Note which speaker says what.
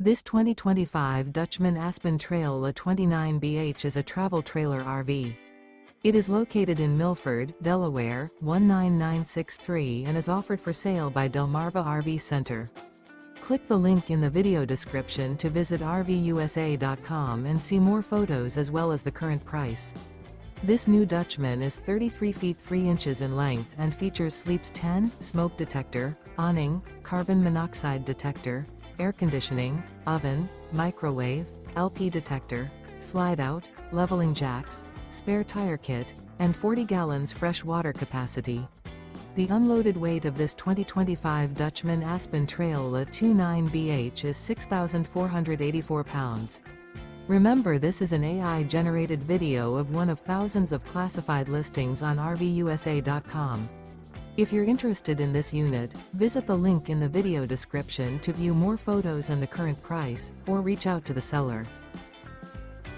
Speaker 1: This 2025 Dutchmen Aspen Trail La 29BH is a travel trailer RV. It is located in Milford, Delaware, 19963 and is offered for sale by Delmarva RV Center. Click the link in the video description to visit RVUSA.com and see more photos as well as the current price. This new Dutchmen is 33 feet 3 inches in length and features sleeps 10, smoke detector, awning, carbon monoxide detector, air conditioning, oven, microwave, LP detector, slide-out, leveling jacks, spare tire kit, and 40 gallons fresh water capacity. The unloaded weight of this 2025 Dutchmen Aspen Trail La 29BH is 6,484 pounds. Remember, this is an AI-generated video of one of thousands of classified listings on RVUSA.com. If you're interested in this unit, visit the link in the video description to view more photos and the current price, or reach out to the seller.